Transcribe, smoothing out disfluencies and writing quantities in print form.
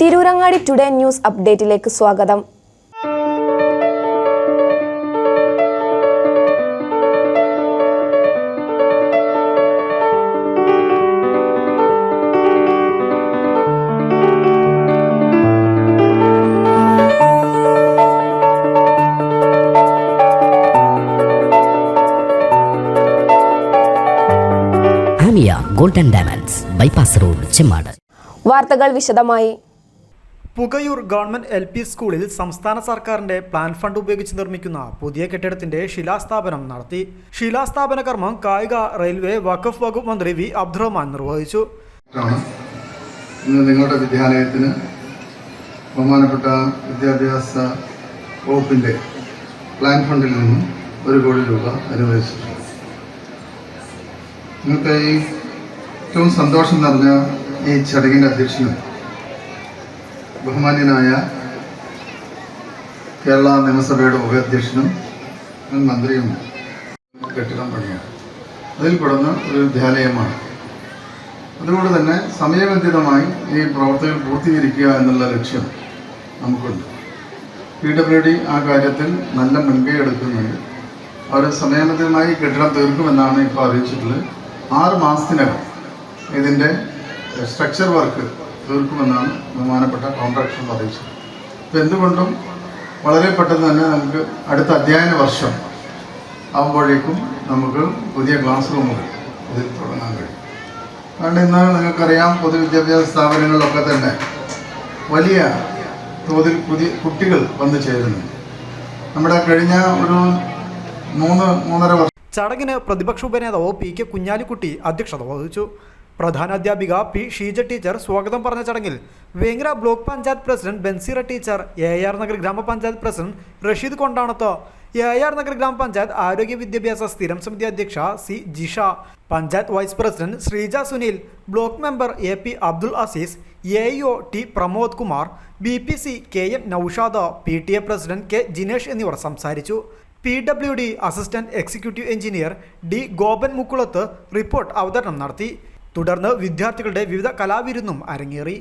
Tirurangadi today news അപ്ഡേറ്റിലേക്ക് സ്വാഗതം. Golden diamonds bypass road Chemmad. വാർത്തകൾ വിശദമായി. പുകയൂർ ഗവൺമെന്റ് LP സ്കൂളിൽ സംസ്ഥാന സർക്കാരിന്റെ പ്ലാൻ ഫണ്ട് ഉപയോഗിച്ച് നിർമ്മിക്കുന്ന പുതിയ കെട്ടിടത്തിന്റെ ശിലാസ്ഥാപനം നടത്തി. ശിലാസ്ഥാപന കർമ്മം കായിക, റെയിൽവേ, വഖഫ് വകുപ്പ് മന്ത്രി V. അബ്ദുറഹ്മാൻ നിർവഹിച്ചു. ഇന്ന് നിങ്ങളുടെ വിദ്യാലയത്തിന് ബഹുമാനപ്പെട്ട വിദ്യാഭ്യാസ വകുപ്പിന്റെ പ്ലാൻ ഫണ്ടിൽ നിന്നും 1 കോടി രൂപ അനുവദിച്ചിട്ടുണ്ട്. ഇന്നത്തെ ഈ ഏറ്റവും സന്തോഷം നിറഞ്ഞ ഈ ചടങ്ങിൻ്റെ അധ്യക്ഷനും ബഹുമാന്യനായ കേരള നിയമസഭയുടെ ഉപാധ്യക്ഷനും മന്ത്രിയും കെട്ടിടം പണിയാണ്. അതിൽ പെടുന്ന ഒരു വിദ്യാലയമാണ്. അതുകൊണ്ട് തന്നെ സമയബന്ധിതമായി ഈ പ്രവർത്തികൾ പൂർത്തീകരിക്കുക എന്നുള്ള ലക്ഷ്യം നമുക്കുണ്ട്. PWD ആ കാര്യത്തിൽ നല്ല മുൻകൈ എടുക്കുന്നുണ്ട്. അവർ സമയബന്ധിതമായി കെട്ടിടം തീർക്കുമെന്നാണ് ഇപ്പോൾ അറിയിച്ചിട്ടുള്ളത്. 6 മാസത്തിനകം ഇതിൻ്റെ സ്ട്രക്ചർ വർക്ക് തീർക്കുമെന്നാണ് ബഹുമാനപ്പെട്ട കോൺട്രാക്ടർ അറിയിച്ചത്. അപ്പോൾ എന്തുകൊണ്ടും വളരെ പെട്ടെന്ന് തന്നെ നമുക്ക് അടുത്ത അധ്യയന വർഷം ആകുമ്പോഴേക്കും നമുക്ക് പുതിയ ക്ലാസ് റൂമുകൾ ഇതിൽ തുടങ്ങാൻ കഴിയും. അതുകൊണ്ട് ഇന്ന് നിങ്ങൾക്കറിയാം, പൊതുവിദ്യാഭ്യാസ സ്ഥാപനങ്ങളിലൊക്കെ തന്നെ വലിയ തോതിൽ പുതിയ കുട്ടികൾ വന്നു ചേരുന്നു. നമ്മുടെ കഴിഞ്ഞ ഒരു 3-3.5 വർഷം ചടങ്ങിന് പ്രതിപക്ഷ ഉപനേതാവ് PK കുഞ്ഞാലിക്കുട്ടി അധ്യക്ഷത വഹിച്ചു. പ്രധാനാധ്യാപിക P. ഷീജ ടീച്ചർ സ്വാഗതം പറഞ്ഞ ചടങ്ങിൽ Vengara block panchayat president Benzira teacher, AR Nagar ഗ്രാമപഞ്ചായത്ത് പ്രസിഡന്റ് റഷീദ് കൊണ്ടാണത്ത്, AR നഗർ ഗ്രാമപഞ്ചായത്ത് ആരോഗ്യ വിദ്യാഭ്യാസ സ്ഥിരം സമിതി അധ്യക്ഷ C. Jisha, panchayat vice president Sreeja Sunil, block member AP Abdul Azeez, AEO T. Pramod Kumar, BPC KM Noushad, PTA president K. Jinesh എന്നിവർ സംസാരിച്ചു. PWD assistant executive engineer D. Gopan Mukkulath report അവതരണം നടത്തി. തുടർന്ന് വിദ്യാർത്ഥികളുടെ വിവിധ കലാവിരുന്നും അരങ്ങേറി.